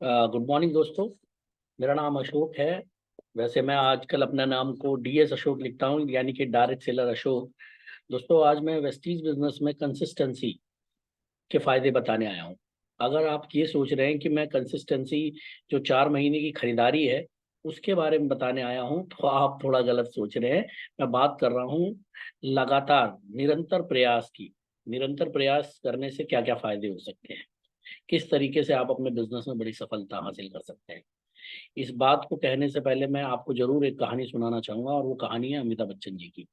Good morning दोस्तों। मेरा नाम अशोक है। वैसे मैं आजकल अपना नाम को डीएस अशोक लिखता हूँ, यानी कि डायरेक्ट सेलर अशोक। दोस्तों, आज मैं वेस्टीज बिजनेस में कंसिस्टेंसी के फायदे बताने आया हूँ। अगर आप ये सोच रहे हैं कि मैं कंसिस्टेंसी जो 4 महीने की खरीदारी है उसके बारे में बताने आया हूँ, तो आप थोड़ा गलत सोच रहे हैं। मैं बात कर रहा हूँ लगातार निरंतर प्रयास की। निरंतर प्रयास करने से क्या क्या फायदे हो सकते हैं, किस तरीके से आप अपने बिजनेस में बड़ी सफलता हासिल कर सकते हैं। इस बात को कहने से पहले मैं आपको जरूर एक कहानी सुनाना चाहूंगा, और वो कहानी है अमिताभ बच्चन जी की।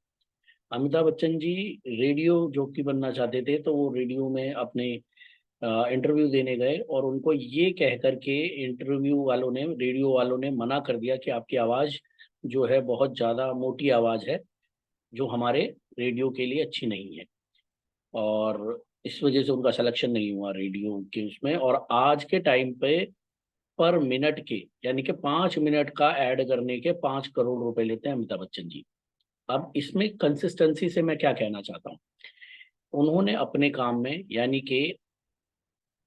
अमिताभ बच्चन जी रेडियो जॉकी बनना चाहते थे, तो वो रेडियो में अपने इंटरव्यू देने गए, और उनको ये कह करके इंटरव्यू वालों ने, रेडियो वालों ने मना कर दिया कि आपकी आवाज़ जो है बहुत ज़्यादा मोटी आवाज़ है, जो हमारे रेडियो के लिए अच्छी नहीं है। और इस वजह से उनका सिलेक्शन नहीं हुआ रेडियो के उसमें। और आज के टाइम पे पर मिनट के, यानी कि 5 मिनट का ऐड करने के 5 करोड़ रुपए लेते हैं अमिताभ बच्चन जी। अब इसमें कंसिस्टेंसी से मैं क्या कहना चाहता हूँ, उन्होंने अपने काम में, यानी कि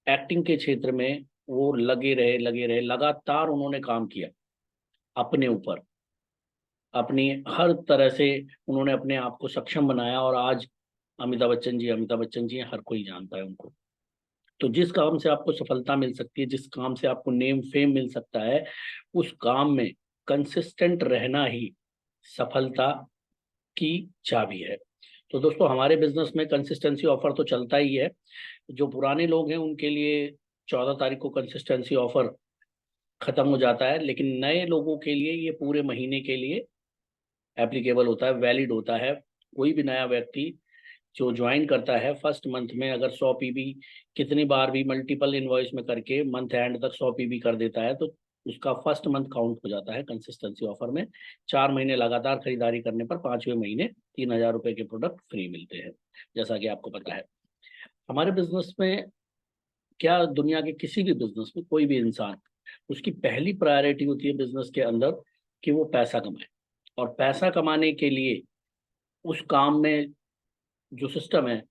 एक्टिंग के क्षेत्र में, वो लगे रहे लगातार उन्होंने काम किया अपने ऊपर। अपनी हर तरह से उन्होंने अपने आप को सक्षम बनाया, और आज अमिताभ बच्चन जी हैं, हर कोई जानता है उनको। तो जिस काम से आपको सफलता मिल सकती है, जिस काम से आपको नेम फेम मिल सकता है, उस काम में कंसिस्टेंट रहना ही सफलता की चाबी है। तो दोस्तों, हमारे बिजनेस में कंसिस्टेंसी ऑफर तो चलता ही है। जो पुराने लोग हैं उनके लिए 14 तारीख को कंसिस्टेंसी ऑफर खत्म हो जाता है, लेकिन नए लोगों के लिए ये पूरे महीने के लिए एप्लीकेबल होता है, वैलिड होता है। कोई भी नया व्यक्ति जो ज्वाइन करता है फर्स्ट मंथ में, अगर 100 पीबी कितनी बार भी मल्टीपल इनवॉइस में करके मंथ एंड तक 100 पीबी कर देता है, तो उसका फर्स्ट मंथ काउंट हो जाता है कंसिस्टेंसी ऑफर में। 4 महीने लगातार खरीदारी करने पर 5वें महीने 3,000 रुपए के प्रोडक्ट फ्री मिलते हैं, जैसा कि आपको पता है। हमारे बिजनेस में, क्या दुनिया के किसी भी बिजनेस में कोई भी इंसान, उसकी पहली प्रायोरिटी होती है बिजनेस के अंदर कि वो पैसा कमाए। और पैसा कमाने के लिए उस काम में जो सिस्टम है,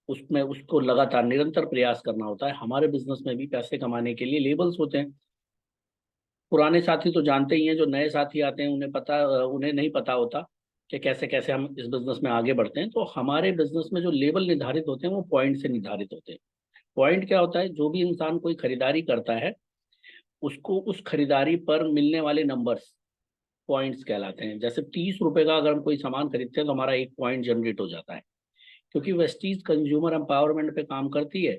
उसमें उसको लगातार निरंतर प्रयास करना होता है। हमारे बिजनेस में भी पैसे कमाने के लिए लेबल्स होते हैं। पुराने साथी तो जानते ही हैं, जो नए साथी आते हैं उन्हें नहीं पता होता कि कैसे कैसे हम इस बिजनेस में आगे बढ़ते हैं। तो हमारे बिजनेस में जो लेबल निर्धारित होते हैं वो पॉइंट से निर्धारित होते हैं। पॉइंट क्या होता है, जो भी इंसान कोई खरीदारी करता है, उसको उस खरीदारी पर मिलने वाले नंबर्स पॉइंट्स कहलाते हैं। जैसे 30 रुपए का अगर हम कोई सामान खरीदते हैं, तो हमारा 1 पॉइंट जनरेट हो जाता है। क्योंकि वेस्टीज कंज्यूमर एम्पावरमेंट पे काम करती है,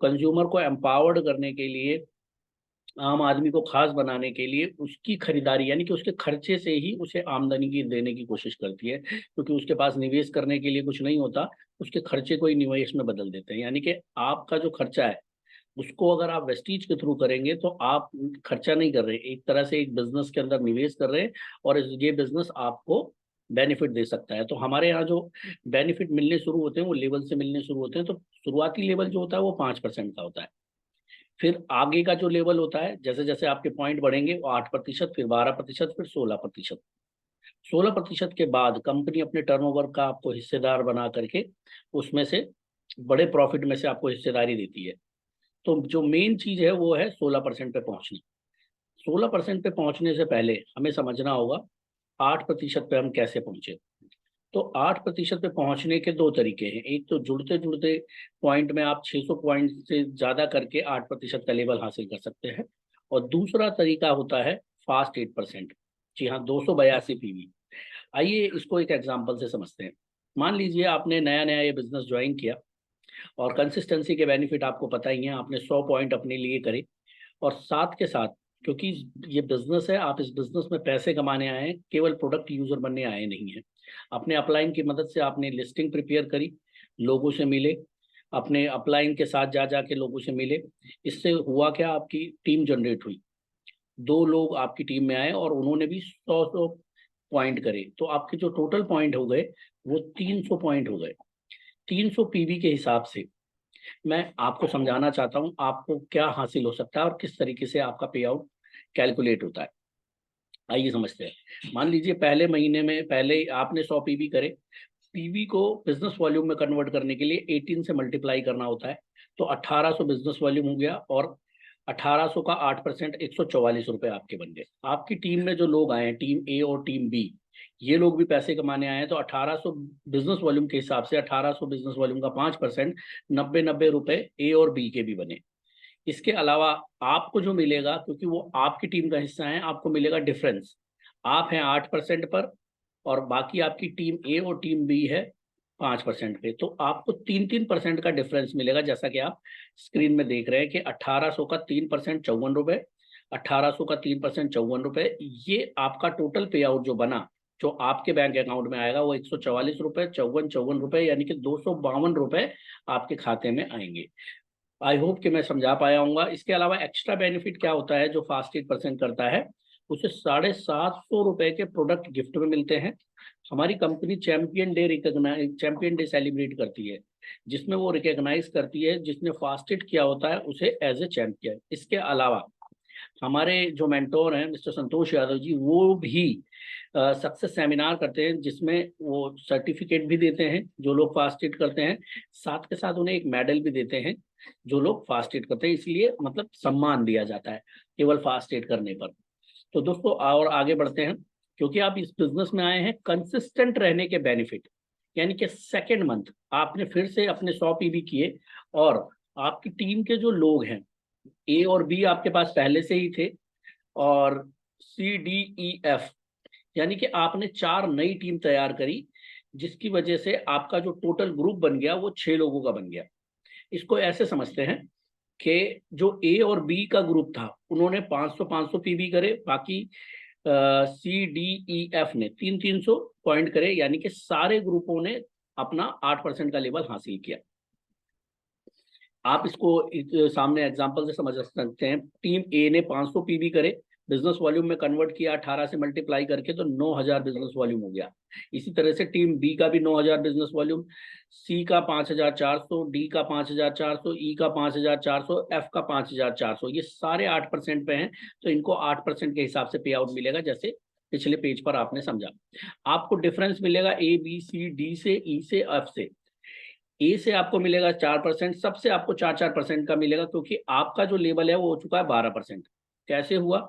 कंज्यूमर को एम्पावर्ड करने के लिए, आम आदमी को खास बनाने के लिए, उसकी खरीदारी यानी कि उसके खर्चे से ही उसे आमदनी की देने की कोशिश करती है। क्योंकि उसके पास निवेश करने के लिए कुछ नहीं होता, उसके खर्चे को ही निवेश में बदल देते हैं। यानी कि आपका जो खर्चा है, उसको अगर आप वेस्टीज के थ्रू करेंगे, तो आप खर्चा नहीं कर रहे, एक तरह से एक बिजनेस के अंदर निवेश कर रहे हैं। और ये बिजनेस आपको बेनिफिट दे सकता है। तो हमारे यहाँ जो बेनिफिट मिलने शुरू होते हैं, वो लेवल से मिलने शुरू होते हैं। तो शुरुआती लेवल जो होता है वो 5% का होता है। फिर आगे का जो लेवल होता है, जैसे जैसे आपके पॉइंट बढ़ेंगे, वो 8%, फिर 12%, फिर 16%। 16% के बाद कंपनी अपने टर्नओवर का आपको हिस्सेदार बना करके उसमें से, बड़े प्रॉफिट में से आपको हिस्सेदारी देती है। तो जो मेन चीज है वो है 16% पे पहुंचना। 16% पे पहुंचने से पहले हमें समझना होगा 8% पे हम कैसे पहुंचे। तो 8% पे पहुंचने के दो तरीके हैं। एक तो जुड़ते जुड़ते पॉइंट में आप 600 पॉइंट से ज्यादा करके 8% का लेवल हासिल कर सकते हैं। और दूसरा तरीका होता है फास्ट 8%। जी हाँ, 282 पीवी। आइए इसको एक एग्जाम्पल से समझते हैं। मान लीजिए आपने नया नया ये बिजनेस ज्वाइन किया, और कंसिस्टेंसी के बेनिफिट आपको पता ही है। आपने 100 पॉइंट अपने लिए करे, और साथ के साथ, क्योंकि ये बिजनेस है, आप इस बिजनेस में पैसे कमाने आए हैं, केवल प्रोडक्ट यूजर बनने आए नहीं हैं। अपने अपलाइन की मदद से आपने लिस्टिंग प्रिपेयर करी, लोगों से मिले, अपने अपलाइन के साथ जा जाके लोगों से मिले। इससे हुआ क्या, आपकी टीम जनरेट हुई। 2 लोग आपकी टीम में आए, और उन्होंने भी 100 पॉइंट करे, तो आपके जो टोटल पॉइंट हो गए वो 300 पॉइंट हो गए। 300 पीवी के हिसाब से मैं आपको समझाना चाहता हूं आपको क्या हासिल हो सकता है, और किस तरीके से आपका पे आउट कैलकुलेट होता है। आइए समझते हैं। मान लीजिए पहले महीने में, पहले आपने 100 पीवी करे। पीवी को बिजनेस वॉल्यूम में कन्वर्ट करने के लिए 18 से मल्टीप्लाई करना होता है। तो 1800 बिजनेस वॉल्यूम हो गया, और 1800 का 8%, 144 रुपए आपके बन गए। आपकी टीम में जो लोग आए हैं, टीम ए और टीम बी, ये लोग भी पैसे कमाने आए हैं, तो 1800 बिजनेस वॉल्यूम के हिसाब से 1800 बिजनेस वॉल्यूम का 5%, 90 रुपए ए और बी के भी बने। इसके अलावा आपको जो मिलेगा, क्योंकि वो आपकी टीम का हिस्सा है, आपको मिलेगा डिफरेंस। आप हैं 8% पर और बाकी आपकी टीम ए और टीम बी है 5% पे, तो आपको 3% का डिफरेंस मिलेगा। जैसा कि आप स्क्रीन में देख रहे हैं कि 1800 का 3% 54 रुपए, 1800 का 3% 54 रुपए, ये आपका टोटल पे आउट जो बना, जो आपके बैंक अकाउंट में आएगा वो 144 रुपए, चौवन चौवन रुपए, यानी कि 252 रुपए आपके खाते में आएंगे। आई होप कि मैं समझा पाया हूँ। इसके अलावा एक्स्ट्रा बेनिफिट क्या होता है जो फास्ट 8% करता है, उसे 750 रुपए के प्रोडक्ट गिफ्ट में मिलते हैं। हमारी कंपनी चैंपियन डे सेलिब्रेट करती है, जिसमें वो रिकॉग्नाइज करती है जिसने फास्टेड किया होता है उसे एज ए चैंपियन। इसके अलावा हमारे जो मेंटोर हैं मिस्टर संतोष यादव जी, वो भी सक्सेस सेमिनार करते हैं, जिसमें वो सर्टिफिकेट भी देते हैं जो लोग फास्ट एड करते हैं, साथ के साथ उन्हें एक मेडल भी देते हैं जो लोग फास्ट एड करते हैं। इसलिए मतलब सम्मान दिया जाता है केवल फास्ट एड करने पर। तो दोस्तों और आगे बढ़ते हैं, क्योंकि आप इस बिजनेस में आए हैं कंसिस्टेंट रहने के बेनिफिट, यानी कि सेकेंड मंथ आपने फिर से अपने 100 पीबी किए और आपकी टीम के जो लोग हैं, ए और बी आपके पास पहले से ही थे, और सी डी ई एफ, यानी कि आपने 4 नई टीम तैयार करी, जिसकी वजह से आपका जो टोटल ग्रुप बन गया वो 6 लोगों का बन गया। इसको ऐसे समझते हैं कि जो ए और बी का ग्रुप था उन्होंने 500 पीबी करे, बाकी सी डी ई एफ ने 300 पॉइंट करे, यानी कि सारे ग्रुपों ने अपना 8% का लेवल हासिल किया। आप इसको सामने एग्जांपल से समझ सकते हैं। टीम ए ने 500 पीबी करे, बिजनेस वॉल्यूम में कन्वर्ट किया 18 से मल्टीप्लाई करके, तो 9000 बिजनेस वॉल्यूम हो गया। इसी तरह से टीम बी का भी 9000 बिजनेस वॉल्यूम, सी का 5400, डी का 5400, ई का 5400, एफ का 5400, ये सारे 8% पे हैं, तो इनको 8% के हिसाब से पे आउट मिलेगा, जैसे पिछले पेज पर आपने समझा। आपको डिफरेंस मिलेगा ए बी सी डी से, ई से, एफ से। ए से आपको मिलेगा 4%, सबसे आपको 4% का मिलेगा, क्योंकि आपका जो लेवल है वो हो चुका है 12%। कैसे हुआ?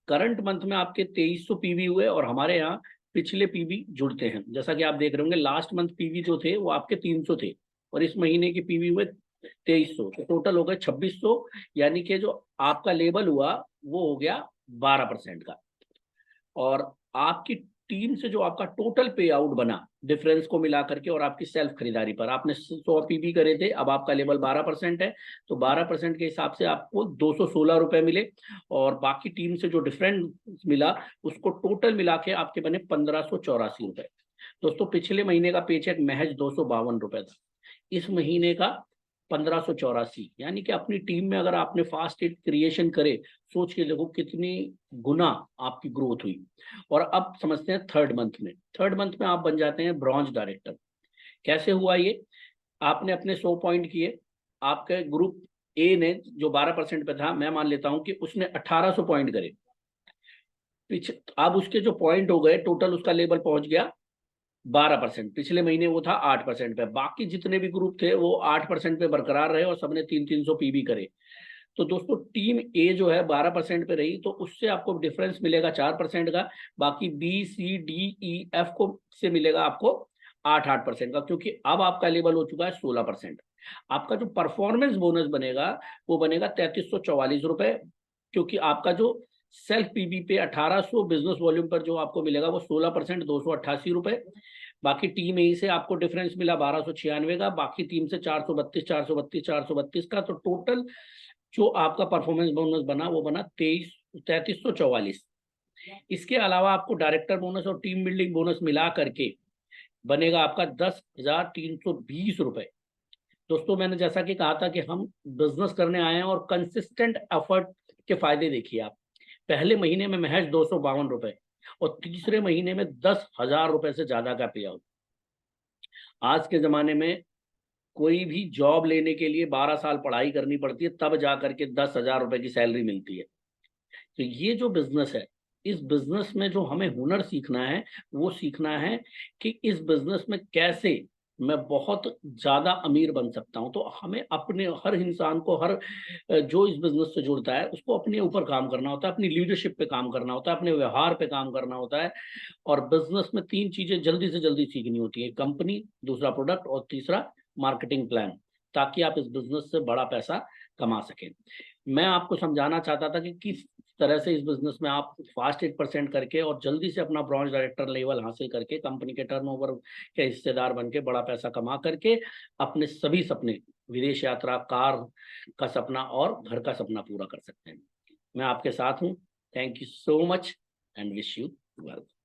करंट मंथ में आपके 2300 पीवी हुए और हमारे यहाँ पिछले पीवी जुड़ते हैं। जैसा कि आप देख रहे होंगे लास्ट मंथ पीवी जो थे वो आपके 300 थे और इस महीने के पीवी हुए 2300, तो टोटल हो गए 2600, यानी कि जो आपका लेवल हुआ वो हो गया 12% का। और आपकी टीम से जो आपका टोटल पे आउट बना डिफरेंस को मिला करके और आपकी सेल्फ खरीदारी पर, आपने 100 पीबी करे थे, अब आपका लेवल 12% है, तो 12% के हिसाब से आपको 216 रुपए मिले, और बाकी टीम से जो डिफरेंस मिला उसको टोटल मिला के आपके बने 1584 रुपए। दोस्तों पिछले महीने का पेचेक महज 252 रुपए था, इस महीने का 1584, यानी कि अपनी टीम में अगर आपने फास्ट एड क्रिएशन करे, सोच के देखो कितनी गुना आपकी ग्रोथ हुई। और अब समझते हैं थर्ड मंथ में। थर्ड मंथ में आप बन जाते हैं ब्रॉन्ज डायरेक्टर। कैसे हुआ ये? आपने अपने 100 पॉइंट किए, आपके ग्रुप ए ने जो 12% पे था, मैं मान लेता हूं कि उसने 1800 पॉइंट करे, अब उसके जो पॉइंट हो गए टोटल, उसका लेवल पहुंच गया 12%। पिछले महीने वो था 8% पे। बाकी जितने भी ग्रुप थे वो 8% पे बरकरार रहे और सबने 300 पीबी करे। तो दोस्तों टीम ए जो है 12% पे रही, तो उससे आपको डिफरेंस मिलेगा 4% का। बाकी B C D E F को से मिलेगा आपको 8% का, क्योंकि अब आपका लेवल हो चुका है 16%। आपका जो परफॉर्मेंस बोनस बनेगा वो बनेगा 3344 रुपए, क्योंकि आपका जो सेल्फ पीबी पे 1800 बिजनेस वॉल्यूम पर जो आपको मिलेगा वो 16%, 288 रुपए। बाकी टीम ए से आपको डिफरेंस मिला 1296 का, बाकी टीम से 432 का, तो टोटल जो आपका परफॉर्मेंस बोनस बना वो बना 3344। इसके अलावा आपको डायरेक्टर बोनस और टीम बिल्डिंग बोनस मिला करके बनेगा आपका 10,320 रुपए। दोस्तों मैंने जैसा कि कहा था कि हम बिजनेस करने आए हैं और कंसिस्टेंट एफर्ट के फायदे देखिए आप। पहले महीने में महज 252 रुपए और तीसरे महीने में 10,000 रुपए से ज्यादा का पे आउट। आज के जमाने में कोई भी जॉब लेने के लिए 12 साल पढ़ाई करनी पड़ती है, तब जा करके 10,000 रुपए की सैलरी मिलती है। तो ये जो बिजनेस है, इस बिजनेस में जो हमें हुनर सीखना है वो सीखना है कि इस बिजनेस में कैसे मैं बहुत ज़्यादा अमीर बन सकता हूँ। तो हमें अपने हर इंसान को जो इस बिज़नेस से जुड़ता है उसको अपने ऊपर काम करना होता है, अपनी लीडरशिप पे काम करना होता है, अपने व्यवहार पे काम करना होता है। और बिज़नेस में 3 चीज़ें जल्दी से जल्दी सीखनी होती है, कंपनी, दूसरा प्रोडक्ट और तीसरा मार्केटिंग प्लान, ताकि आप इस बिज़नेस से बड़ा पैसा कमा सकें। मैं आपको समझाना चाहता था कि किस तरह से इस बिज़नेस में आप फ़ास्ट 8% करके और जल्दी से अपना ब्रॉन्ज डायरेक्टर लेवल हासिल करके कंपनी के टर्नओवर के हिस्सेदार बन के बड़ा पैसा कमा करके अपने सभी सपने, विदेश यात्रा, कार का सपना और घर का सपना पूरा कर सकते हैं। मैं आपके साथ हूँ। Thank you so much and wish you well.